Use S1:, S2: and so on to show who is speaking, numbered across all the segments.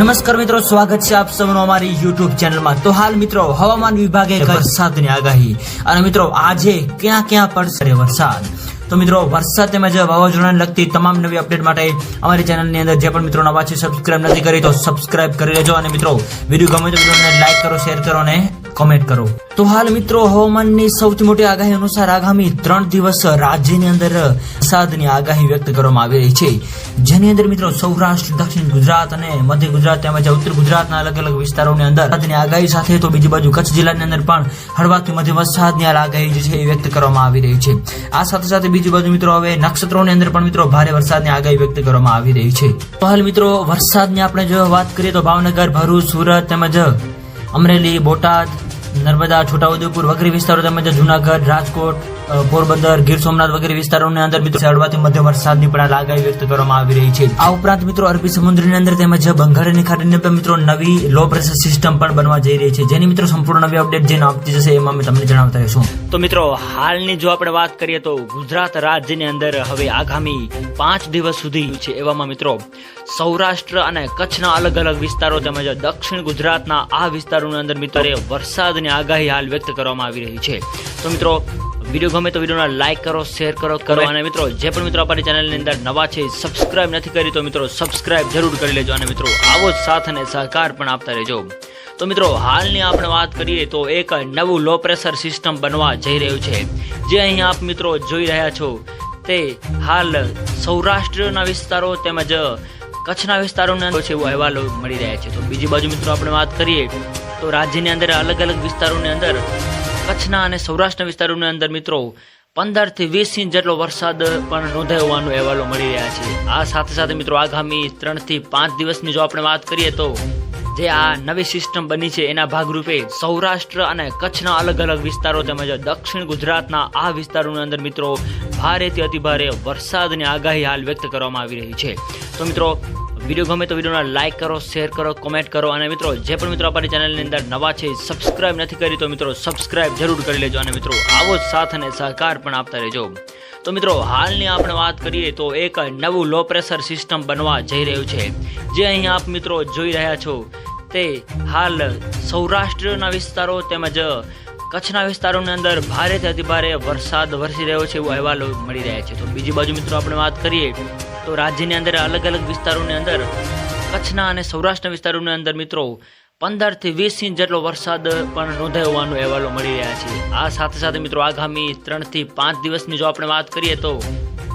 S1: નમસ્કાર મિત્રો, સ્વાગત છે આપ સૌનું અમારી યુટ્યુબ ચેનલમાં। તો હાલ મિત્રો હવામાન વિભાગે વરસાદની આગાહી અને મિત્રો આજે ક્યાં ક્યાં પડશે વરસાદ। તો મિત્રો વરસાદ તેમજ વાવાઝોડાને લગતી તમામ નવી અપડેટ માટે અમારી ચેનલની અંદર જે પણ મિત્રો નવા છે સબસ્ક્રાઇબ નથી કરી તો સબસ્ક્રાઇબ કરી લેજો અને મિત્રો વિડીયો ગમે તો વિડીયોને લાઈક કરો, શેર કરો અને કોમેન્ટ કરો। તો હાલ મિત્રો હવામાનની સૌથી મોટી આગાહી અનુસાર આગામી 3 દિવસ રાજ્યની અંદર વરસાદની આગાહી વ્યક્ત કરવામાં આવી રહી છે, જેની અંદર મિત્રો સૌરાષ્ટ્ર, દક્ષિણ ગુજરાત અને મધ્ય ગુજરાત તેમજ ઉત્તર ગુજરાતના અલગ અલગ વિસ્તારોની અંદર વરસાદની આગાહી સાથે તો બીજી બાજુ કચ્છ જિલ્લાની અંદર પણ હળવાથી મધ્યમ વરસાદની આગાહી જે છે એ વ્યક્ત કરવામાં આવી રહી છે। આ સાથે સાથે બીજી બાજુ મિત્રો હવે નક્ષત્રોની અંદર પણ મિત્રો ભારે વરસાદની આગાહી વ્યક્ત કરવામાં આવી રહી છે। તો હાલ મિત્રો વરસાદની આપણે જો વાત કરીએ તો ભાવનગર, ભરૂચ, સુરત તેમજ અમરેલી, બોટાદ, નર્મદા, છોટાઉદેપુર વગેરે વિસ્તારો તેમજ જુનાગઢ, રાજકોટ, પોરબંદર, ગીર સોમનાથ વગેરે વિસ્તારોની અંદર મિત્રો હળવાથી મધ્યમ વરસાદની પણ આગાહી વ્યક્ત કરવામાં આવી રહી છે। આ ઉપરાંત મિત્રો અરબી સમુદ્રની અંદર તેમજ બંગાળની ખાડીની અંદર મિત્રો નવી લો પ્રેશર સિસ્ટમ પણ બનવા જઈ રહી છે, જેની મિત્રો સંપૂર્ણ નવી અપડેટ જેને આપતી જશે એમાં અમે તમને જણાવતા રહીશું। તો મિત્રો હાલની જો આપણે વાત કરીએ તો ગુજરાત રાજ્યની અંદર હવે આગામી 5 દિવસ સુધી છે, એવામાં મિત્રો સૌરાષ્ટ્ર અને કચ્છના અલગ અલગ વિસ્તારો તેમજ દક્ષિણ ગુજરાતના આ વિસ્તારોની અંદર મિત્રો વરસાદની આગાહી હાલ વ્યક્ત કરવામાં આવી રહી છે। તો મિત્રો વિડીયો ગમે તો વિડીયોને લાઈક કરો, શેર કરો અને મિત્રો જે પણ મિત્રો અમારી ચેનલની અંદર નવા છે સબસ્ક્રાઇબ નથી કરી તો મિત્રો સબસ્ક્રાઇબ જરૂર કરી લેજો અને મિત્રો આવો જ સાથ અને સહકાર પણ આપતા રહેજો। તો મિત્રો હાલની આપણે વાત કરીએ તો એક નવું લો પ્રેશર સિસ્ટમ બનવા જઈ રહ્યું છે, જે અહીં આપ મિત્રો જોઈ રહ્યા છો તે હાલ સૌરાષ્ટ્રના વિસ્તારો તેમજ કચ્છના વિસ્તારોની અંદર છે એવો અહેવાલો મળી રહ્યા છે। તો બીજી બાજુ મિત્રો આપણે વાત કરીએ તો રાજ્યની અંદર અલગ અલગ વિસ્તારોની અંદર કચ્છના અને સૌરાષ્ટ્રના વિસ્તારોની અંદર મિત્રો 15 થી 20 ઇંચ જેટલો વરસાદ પણ નોંધાયો હોવાનો અહેવાલો મળી રહ્યા છે। આ સાથે સાથે મિત્રો આગામી 3 થી 5 દિવસની જો આપણે વાત કરીએ તો જે આ નવી સિસ્ટમ બની છે એના ભાગરૂપે સૌરાષ્ટ્ર અને કચ્છના અલગ અલગ વિસ્તારો તેમજ દક્ષિણ ગુજરાતના આ વિસ્તારોની અંદર મિત્રો ભારેથી અતિભારે વરસાદની આગાહી હાલ વ્યક્ત કરવામાં આવી રહી છે। તો મિત્રો વિડીયો ગમે તો વિડીયોને લાઈક કરો, શેર કરો, કોમેન્ટ કરો અને મિત્રો જે પણ મિત્રો અમારી ચેનલની અંદર નવા છે સબસ્ક્રાઇબ નથી કરી તો મિત્રો સબસ્ક્રાઇબ જરૂર કરી લેજો અને મિત્રો આવો જ સાથ અને સહકાર પણ આપતા રહેજો। તો મિત્રો હાલની આપણે વાત કરીએ તો એક નવું લો પ્રેશર સિસ્ટમ બનવા જઈ રહ્યું છે, જે અહીં આપ મિત્રો જોઈ રહ્યા છો તે હાલ સૌરાષ્ટ્રના વિસ્તારો તેમજ કચ્છના વિસ્તારોની અંદર ભારેથી અતિભારે વરસાદ વરસી રહ્યો છે એવો અહેવાલો મળી રહ્યા છે। તો બીજી બાજુ મિત્રો આપણે વાત કરીએ તો રાજ્યની અંદર અલગ અલગ વિસ્તારોની અંદર કચ્છના અને સૌરાષ્ટ્રના વિસ્તારોની અંદર મિત્રો 15 થી 20 ઇંચ જેટલો વરસાદ પણ નોંધાયો હોવાનો અહેવાલો મળી રહ્યા છે। આ સાથે સાથે મિત્રો આગામી 3 થી 5 દિવસની જો આપણે વાત કરીએ તો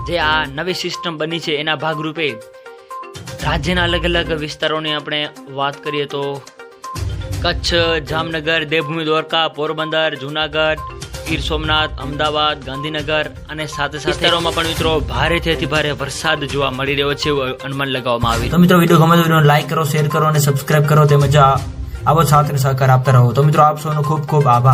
S1: જે આ નવી સિસ્ટમ બની છે એના ભાગરૂપે રાજ્યના અલગ અલગ વિસ્તારોની આપણે વાત કરીએ તો કચ્છ, જામનગર, દેવભૂમિ દ્વારકા, પોરબંદર, જુનાગઢ, ગીર સોમનાથ, અમદાવાદ, ગાંધીનગર અને સાથે સાથે વિસ્તારોમાં પણ મિત્રો ભારેથી અતિભારે વરસાદ જોવા મળી રહ્યો છે એવું અનુમાન લગાવવામાં આવ્યું। તો મિત્રો વિડીયો ગમે તો વિડીયોને લાઈક કરો, શેર કરો અને સબસ્ક્રાઇબ કરો તેમજ આવો સાથ અને સહકાર આપતા રહો। તો મિત્રો આપ સૌનો ખૂબ ખૂબ આભાર।